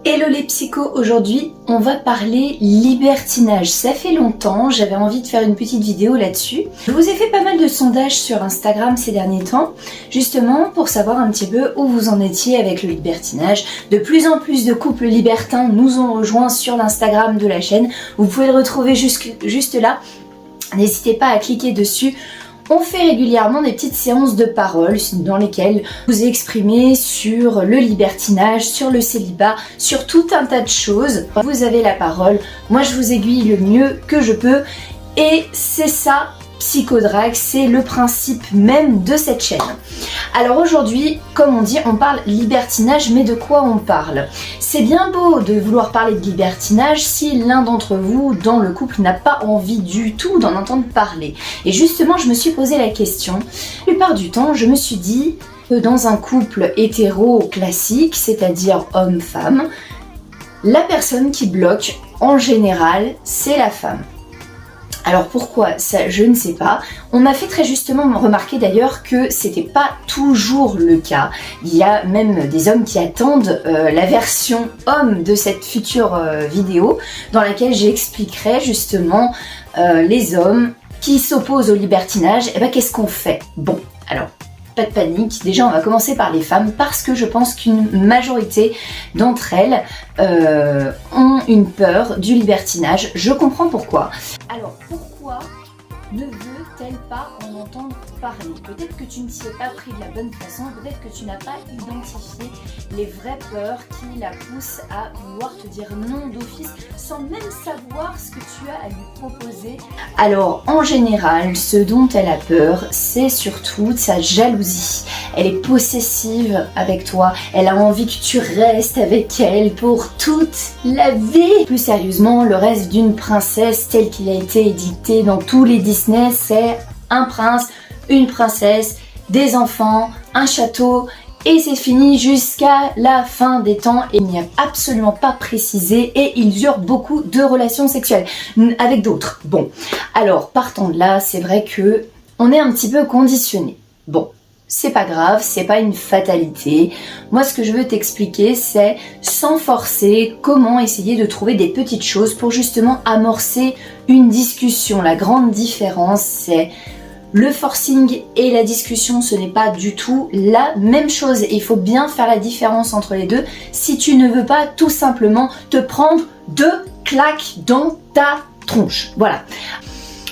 Hello les psychos, aujourd'hui on va parler libertinage. Ça fait longtemps, j'avais envie de faire une petite vidéo là-dessus. Je vous ai fait pas mal de sondages sur Instagram ces derniers temps, justement pour savoir un petit peu où vous en étiez avec le libertinage. De plus en plus de couples libertins nous ont rejoints sur l'Instagram de la chaîne. Vous pouvez le retrouver juste là. N'hésitez pas à cliquer dessus. On fait régulièrement des petites séances de parole dans lesquelles vous exprimez sur le libertinage, sur le célibat, sur tout un tas de choses. Vous avez la parole, moi je vous aiguille le mieux que je peux et c'est ça Psychodrag, c'est le principe même de cette chaîne. Alors aujourd'hui, comme on dit, on parle libertinage, mais de quoi on parle? C'est bien beau de vouloir parler de libertinage si l'un d'entre vous, dans le couple, n'a pas envie du tout d'en entendre parler. Et justement, je me suis posé la question. La plupart du temps, je me suis dit que dans un couple hétéro classique, c'est-à-dire homme-femme, la personne qui bloque, en général, c'est la femme. Alors pourquoi ça, je ne sais pas. On m'a fait très justement remarquer d'ailleurs que c'était pas toujours le cas. Il y a même des hommes qui attendent la version homme de cette future vidéo dans laquelle j'expliquerai justement les hommes qui s'opposent au libertinage. Et ben qu'est-ce qu'on fait? Bon, alors pas de panique, déjà on va commencer par les femmes parce que je pense qu'une majorité d'entre elles ont une peur du libertinage. Je comprends pourquoi. Alors pourquoi ne veut-elle pas en entendre parler? Peut-être que tu ne t'y es pas pris de la bonne façon, peut-être que tu n'as pas identifié les vraies peurs qui la poussent à vouloir te dire non d'office sans même savoir ce que tu as à lui proposer. Alors en général, ce dont elle a peur, c'est surtout sa jalousie. Elle est possessive avec toi, elle a envie que tu restes avec elle pour toute la vie. Plus sérieusement, le rêve d'une princesse tel qu'il a été édicté dans tous les Disney, c'est un prince, une princesse, des enfants, un château et c'est fini jusqu'à la fin des temps et il n'y a absolument pas précisé et ils eurent beaucoup de relations sexuelles avec d'autres. Bon, alors partant de là, c'est vrai que on est un petit peu conditionné. Bon, c'est pas grave, c'est pas une fatalité. Moi, ce que je veux t'expliquer, c'est sans forcer, comment essayer de trouver des petites choses pour justement amorcer une discussion. La grande différence, c'est le forcing et la discussion, ce n'est pas du tout la même chose. Et il faut bien faire la différence entre les deux si tu ne veux pas tout simplement te prendre 2 claques dans ta tronche. Voilà.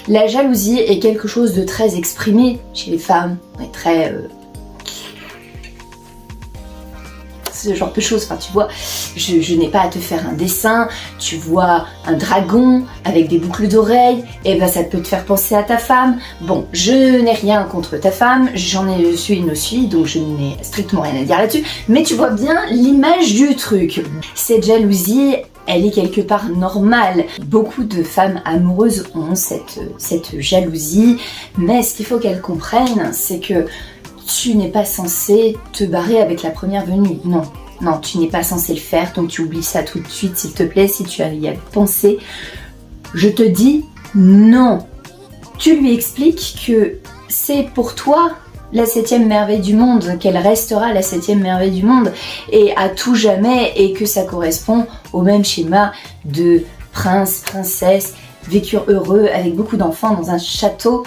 La jalousie est quelque chose de très exprimé chez les femmes, on est très... ce genre de choses, enfin tu vois, je n'ai pas à te faire un dessin, tu vois un dragon avec des boucles d'oreilles, et ben ça peut te faire penser à ta femme. Bon, je n'ai rien contre ta femme, j'en ai su une aussi, donc je n'ai strictement rien à dire là-dessus, mais tu vois bien l'image du truc. Cette jalousie, elle est quelque part normale. Beaucoup de femmes amoureuses ont cette jalousie, mais ce qu'il faut qu'elles comprennent, c'est que tu n'es pas censé te barrer avec la première venue. Non, non, tu n'es pas censé le faire, donc tu oublies ça tout de suite, s'il te plaît, si tu as y pensé. Je te dis non. Tu lui expliques que c'est pour toi la 7e merveille du monde, qu'elle restera la 7e merveille du monde, et à tout jamais, et que ça correspond au même schéma de prince, princesse, vécurent heureux avec beaucoup d'enfants dans un château.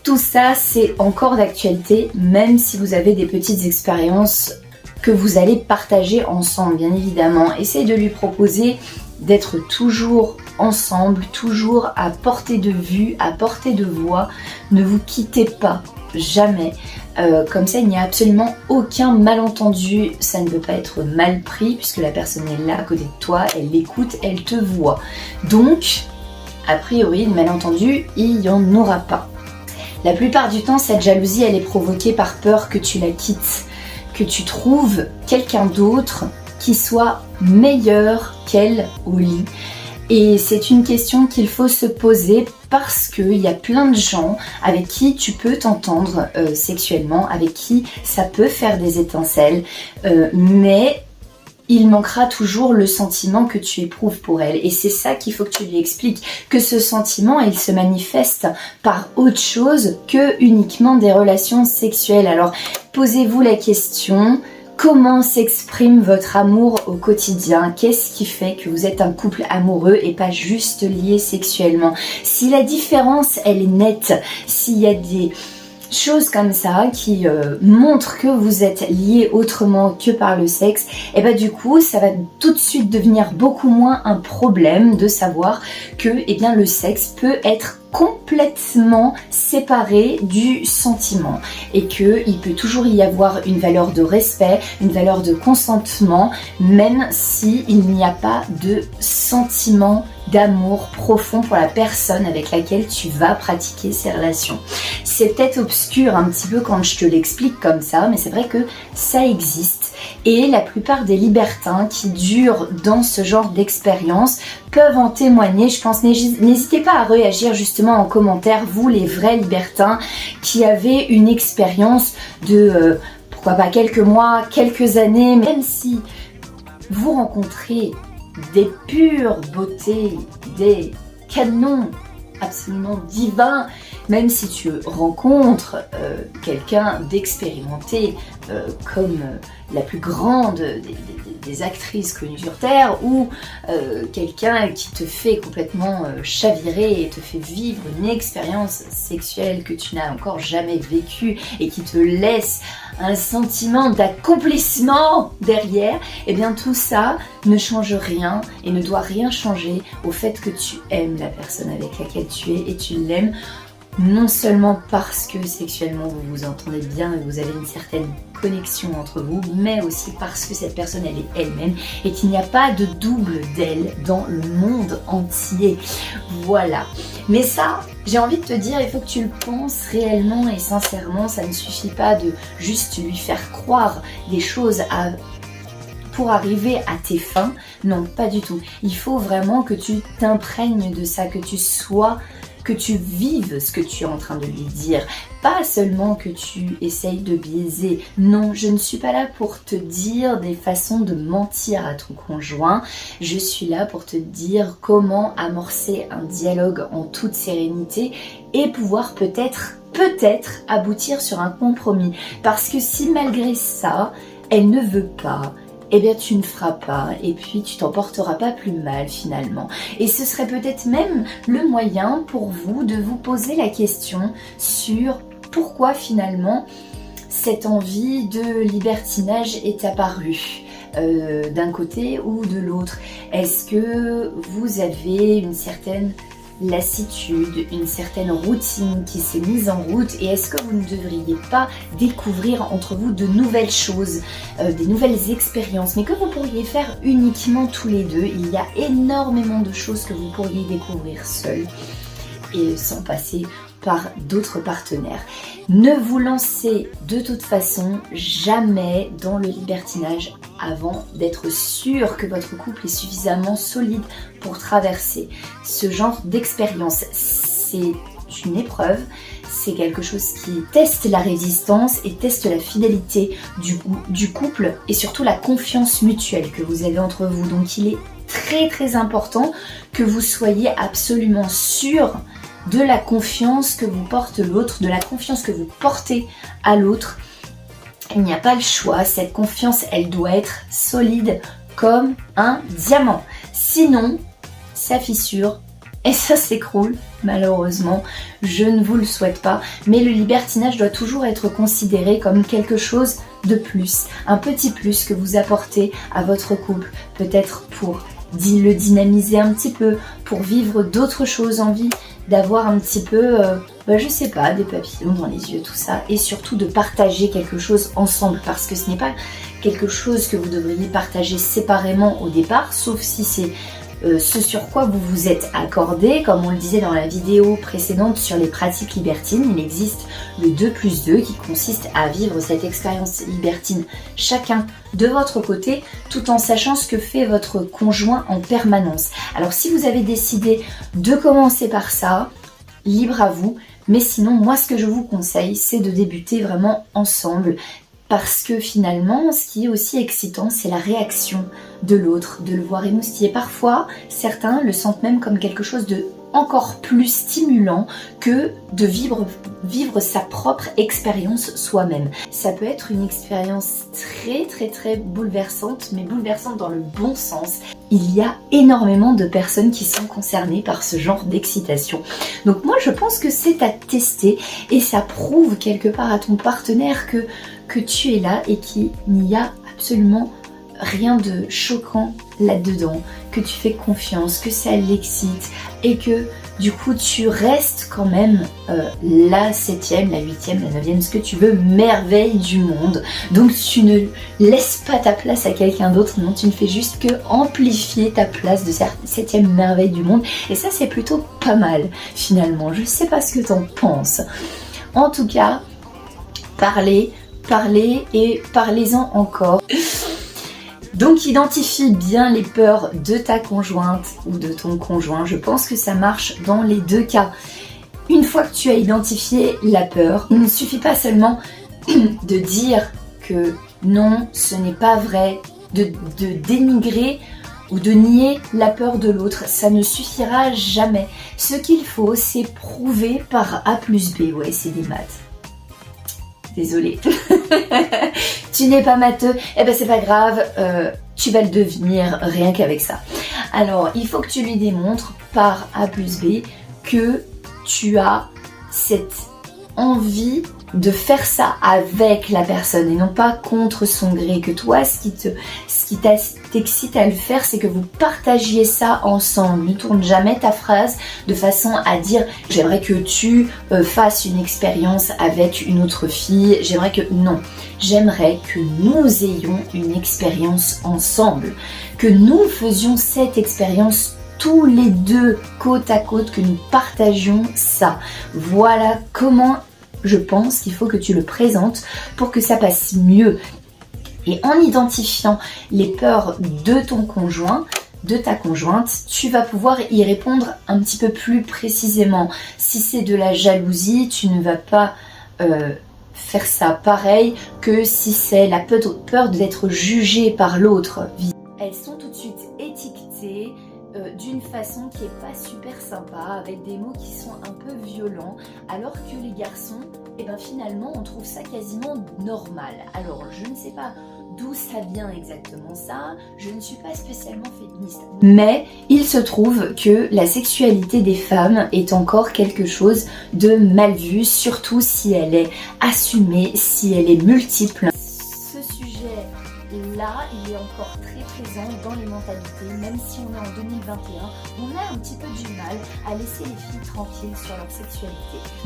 Tout ça, c'est encore d'actualité, même si vous avez des petites expériences que vous allez partager ensemble, bien évidemment. Essayez de lui proposer d'être toujours ensemble, toujours à portée de vue, à portée de voix. Ne vous quittez pas, jamais. Comme ça, il n'y a absolument aucun malentendu. Ça ne peut pas être mal pris, puisque la personne est là à côté de toi, elle l'écoute, elle te voit. Donc, a priori, de malentendu, il n'y en aura pas. La plupart du temps, cette jalousie, elle est provoquée par peur que tu la quittes, que tu trouves quelqu'un d'autre qui soit meilleur qu'elle au lit. Et c'est une question qu'il faut se poser parce qu'il y a plein de gens avec qui tu peux t'entendre sexuellement, avec qui ça peut faire des étincelles, mais il manquera toujours le sentiment que tu éprouves pour elle. Et c'est ça qu'il faut que tu lui expliques, que ce sentiment, il se manifeste par autre chose que uniquement des relations sexuelles. Alors, posez-vous la question, Comment s'exprime votre amour au quotidien? Qu'est-ce qui fait que vous êtes un couple amoureux et pas juste lié sexuellement? Si la différence elle est nette, s'il y a des choses comme ça qui montrent que vous êtes liés autrement que par le sexe, et bah du coup ça va tout de suite devenir beaucoup moins un problème de savoir que bien, le sexe peut être complètement séparé du sentiment et que il peut toujours y avoir une valeur de respect, une valeur de consentement, même si il n'y a pas de sentiment d'amour profond pour la personne avec laquelle tu vas pratiquer ces relations. C'est peut-être obscur un petit peu quand je te l'explique comme ça, mais c'est vrai que ça existe et la plupart des libertins qui durent dans ce genre d'expérience peuvent en témoigner. Je pense, n'hésitez pas à réagir justement en commentaire, vous les vrais libertins qui avez une expérience de pourquoi pas quelques mois, quelques années, même si vous rencontrez des pures beautés, des canons absolument divins, même si tu rencontres quelqu'un d'expérimenté comme la plus grande des actrices connues sur Terre, ou quelqu'un qui te fait complètement chavirer et te fait vivre une expérience sexuelle que tu n'as encore jamais vécue et qui te laisse un sentiment d'accomplissement derrière, et bien tout ça ne change rien et ne doit rien changer au fait que tu aimes la personne avec laquelle tu es, et tu l'aimes non seulement parce que sexuellement vous vous entendez bien et vous avez une certaine connexion entre vous, mais aussi parce que cette personne elle est elle-même et qu'il n'y a pas de double d'elle dans le monde entier. Voilà. Mais ça, j'ai envie de te dire, il faut que tu le penses réellement et sincèrement. Ça ne suffit pas de juste lui faire croire des choses pour arriver à tes fins. Non, pas du tout. Il faut vraiment que tu t'imprègnes de ça, que tu vives ce que tu es en train de lui dire. Pas seulement que tu essayes de biaiser. Non, je ne suis pas là pour te dire des façons de mentir à ton conjoint. Je suis là pour te dire comment amorcer un dialogue en toute sérénité et pouvoir peut-être aboutir sur un compromis. Parce que si malgré ça, elle ne veut pas, eh bien tu ne feras pas et puis tu t'en porteras pas plus mal finalement. Et ce serait peut-être même le moyen pour vous de vous poser la question sur pourquoi finalement cette envie de libertinage est apparue d'un côté ou de l'autre. Est-ce que vous avez une certaine lassitude, une certaine routine qui s'est mise en route, et est-ce que vous ne devriez pas découvrir entre vous de nouvelles choses, des nouvelles expériences, mais que vous pourriez faire uniquement tous les deux? Il y a énormément de choses que vous pourriez découvrir seuls et sans passer par d'autres partenaires. Ne vous lancez de toute façon jamais dans le libertinage avant d'être sûr que votre couple est suffisamment solide pour traverser ce genre d'expérience. C'est une épreuve, c'est quelque chose qui teste la résistance et teste la fidélité du couple et surtout la confiance mutuelle que vous avez entre vous. Donc il est très important que vous soyez absolument sûr de la confiance que vous porte l'autre, de la confiance que vous portez à l'autre. Il n'y a pas le choix, cette confiance elle doit être solide comme un diamant. Sinon, ça fissure et ça s'écroule, malheureusement. Je ne vous le souhaite pas, mais le libertinage doit toujours être considéré comme quelque chose de plus, un petit plus que vous apportez à votre couple, peut-être pour le dynamiser un petit peu, pour vivre d'autres choses, envie d'avoir un petit peu, je sais pas, des papillons dans les yeux, tout ça, et surtout de partager quelque chose ensemble, parce que ce n'est pas quelque chose que vous devriez partager séparément au départ, sauf si c'est ce sur quoi vous vous êtes accordé. Comme on le disait dans la vidéo précédente sur les pratiques libertines, il existe le 2+2 qui consiste à vivre cette expérience libertine chacun de votre côté, tout en sachant ce que fait votre conjoint en permanence. Alors si vous avez décidé de commencer par ça, libre à vous, mais sinon moi ce que je vous conseille c'est de débuter vraiment ensemble. Parce que finalement, ce qui est aussi excitant, c'est la réaction de l'autre, de le voir émoustiller. Parfois, certains le sentent même comme quelque chose de encore plus stimulant que de vivre sa propre expérience soi-même. Ça peut être une expérience très bouleversante, mais bouleversante dans le bon sens. Il y a énormément de personnes qui sont concernées par ce genre d'excitation. Donc moi je pense que c'est à tester et ça prouve quelque part à ton partenaire que tu es là et qu'il n'y a absolument rien de choquant là-dedans, que tu fais confiance, que ça l'excite et que du coup tu restes quand même la 7e, la 8e, la 9e, ce que tu veux, merveille du monde. Donc tu ne laisses pas ta place à quelqu'un d'autre, non, tu ne fais juste que amplifier ta place de 7e merveille du monde et ça c'est plutôt pas mal finalement. Je sais pas ce que t'en penses. En tout cas, parlez et parlez-en encore. Donc identifie bien les peurs de ta conjointe ou de ton conjoint. Je pense que ça marche dans les deux cas. Une fois que tu as identifié la peur, il ne suffit pas seulement de dire que non, ce n'est pas vrai, de dénigrer ou de nier la peur de l'autre. Ça ne suffira jamais. Ce qu'il faut, c'est prouver par A plus B. Ouais, c'est des maths. Désolée. Tu n'es pas matheux, eh ben c'est pas grave, tu vas le devenir rien qu'avec ça. Alors, il faut que tu lui démontres par A plus B que tu as cette envie de faire ça avec la personne et non pas contre son gré, que toi ce qui t'excite à le faire, c'est que vous partagiez ça ensemble. Ne tourne jamais ta phrase de façon à dire j'aimerais que tu fasses une expérience avec une autre fille, j'aimerais que... Non, j'aimerais que nous ayons une expérience ensemble, que nous faisions cette expérience tous les deux côte à côte, que nous partagions ça. Voilà comment je pense qu'il faut que tu le présentes pour que ça passe mieux. Et en identifiant les peurs de ton conjoint, de ta conjointe, tu vas pouvoir y répondre un petit peu plus précisément. Si c'est de la jalousie, tu ne vas pas faire ça pareil que si c'est la peur d'être jugé par l'autre. Elles sont tout de suite étiquetées d'une façon qui est pas super sympa, avec des mots qui sont un peu violents, alors que les garçons, et ben finalement on trouve ça quasiment normal. Alors je ne sais pas d'où ça vient exactement ça, je ne suis pas spécialement féministe, mais il se trouve que la sexualité des femmes est encore quelque chose de mal vu, surtout si elle est assumée, si elle est multiple. Ce sujet là, il est encore très présent dans les mentalités, même si on est en 2021, on a un petit peu du mal à laisser les filles tranquilles sur leur sexualité.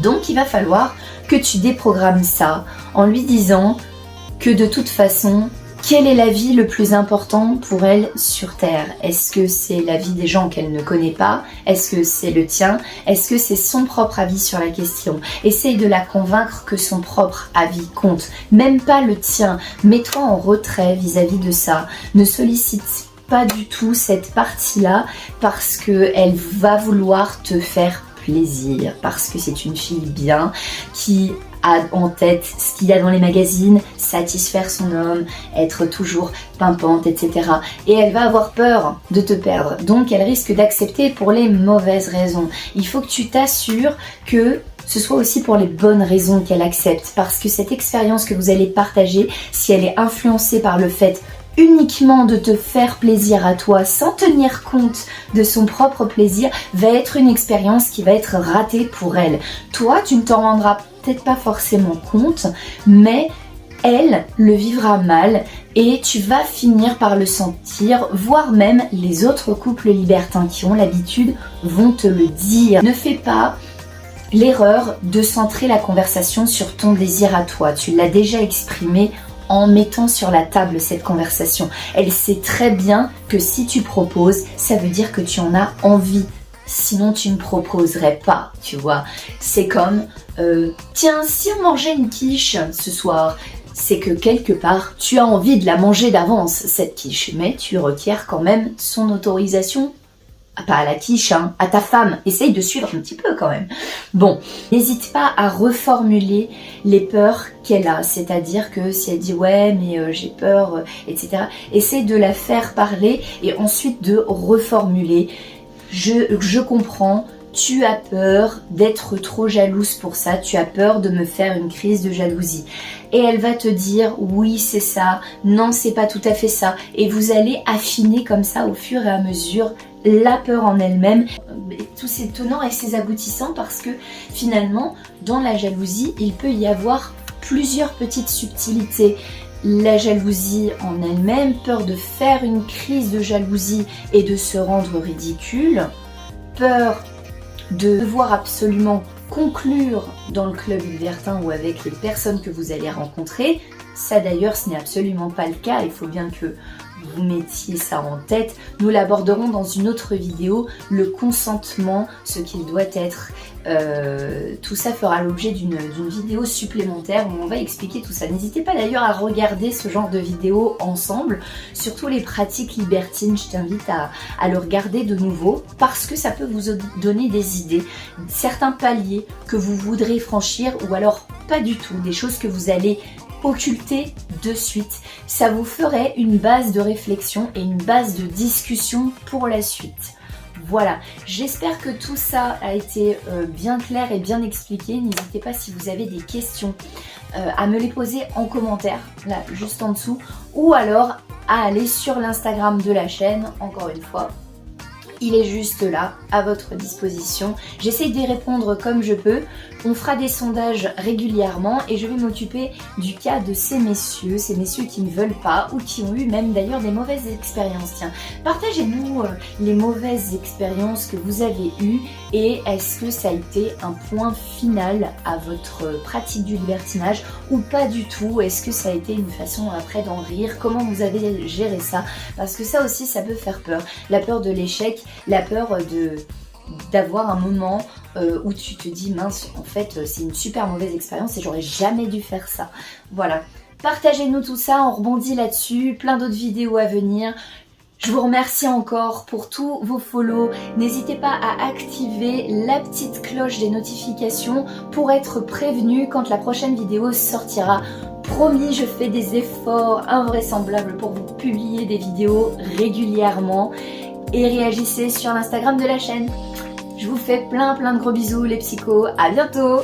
Donc il va falloir que tu déprogrammes ça en lui disant que de toute façon, quelle est la vie le plus important pour elle sur Terre? Est-ce que c'est la vie des gens qu'elle ne connaît pas? Est-ce que c'est le tien? Est-ce que c'est son propre avis sur la question? Essaye de la convaincre que son propre avis compte, même pas le tien. Mets-toi en retrait vis-à-vis de ça. Ne sollicite pas du tout cette partie-là parce qu'elle va vouloir te faire plaisir, parce que c'est une fille bien qui a en tête ce qu'il y a dans les magazines, satisfaire son homme, être toujours pimpante, etc. Et elle va avoir peur de te perdre, donc elle risque d'accepter pour les mauvaises raisons. Il faut que tu t'assures que ce soit aussi pour les bonnes raisons qu'elle accepte, parce que cette expérience que vous allez partager, si elle est influencée par le fait uniquement de te faire plaisir à toi sans tenir compte de son propre plaisir, va être une expérience qui va être ratée pour elle. Toi, tu ne t'en rendras peut-être pas forcément compte, mais elle le vivra mal et tu vas finir par le sentir, voire même les autres couples libertins qui ont l'habitude vont te le dire. Ne fais pas l'erreur de centrer la conversation sur ton désir à toi. Tu l'as déjà exprimé en mettant sur la table cette conversation. Elle sait très bien que si tu proposes, ça veut dire que tu en as envie. Sinon, tu ne proposerais pas, tu vois. C'est comme, tiens, si on mangeait une quiche ce soir, c'est que quelque part, tu as envie de la manger d'avance, cette quiche. Mais tu requiers quand même son autorisation. Pas à la quiche, hein, à ta femme. Essaye de suivre un petit peu quand même. Bon, n'hésite pas à reformuler les peurs qu'elle a. C'est-à-dire que si elle dit ouais mais j'ai peur, etc. Essaye de la faire parler et ensuite de reformuler. Je comprends tu as peur d'être trop jalouse pour ça, tu as peur de me faire une crise de jalousie. Et elle va te dire oui c'est ça, non c'est pas tout à fait ça. Et vous allez affiner comme ça au fur et à mesure la peur en elle-même. Tous ces tenants et ces aboutissants parce que finalement dans la jalousie il peut y avoir plusieurs petites subtilités. La jalousie en elle-même, peur de faire une crise de jalousie et de se rendre ridicule, peur de devoir absolument conclure dans le club libertin ou avec les personnes que vous allez rencontrer. Ça d'ailleurs ce n'est absolument pas le cas, il faut bien que vous mettiez ça en tête. Nous l'aborderons dans une autre vidéo, le consentement, ce qu'il doit être. Tout ça fera l'objet d'une vidéo supplémentaire où on va expliquer tout ça. N'hésitez pas d'ailleurs à regarder ce genre de vidéo ensemble, surtout les pratiques libertines, je t'invite à le regarder de nouveau parce que ça peut vous donner des idées, certains paliers que vous voudrez franchir ou alors pas du tout, des choses que vous allez occulter de suite. Ça vous ferait une base de réflexion et une base de discussion pour la suite. Voilà, j'espère que tout ça a été bien clair et bien expliqué. N'hésitez pas si vous avez des questions à me les poser en commentaire, là juste en dessous, ou alors à aller sur l'Instagram de la chaîne, encore une fois. Il est juste là, à votre disposition. J'essaie d'y répondre comme je peux. On fera des sondages régulièrement et je vais m'occuper du cas de ces messieurs qui ne veulent pas ou qui ont eu même d'ailleurs des mauvaises expériences. Tiens, partagez-nous les mauvaises expériences que vous avez eues et est-ce que ça a été un point final à votre pratique du libertinage ou pas du tout? Est-ce que ça a été une façon après d'en rire? Comment vous avez géré ça? Parce que ça aussi, ça peut faire peur. La peur de l'échec, la peur d'avoir un moment où tu te dis mince, en fait c'est une super mauvaise expérience et j'aurais jamais dû faire ça. Voilà, partagez-nous tout ça, on rebondit là-dessus, plein d'autres vidéos à venir. Je vous remercie encore pour tous vos follow. N'hésitez pas à activer la petite cloche des notifications pour être prévenu quand la prochaine vidéo sortira. Promis, je fais des efforts invraisemblables pour vous publier des vidéos régulièrement. Et réagissez sur l'Instagram de la chaîne. Je vous fais plein de gros bisous les psychos, à bientôt!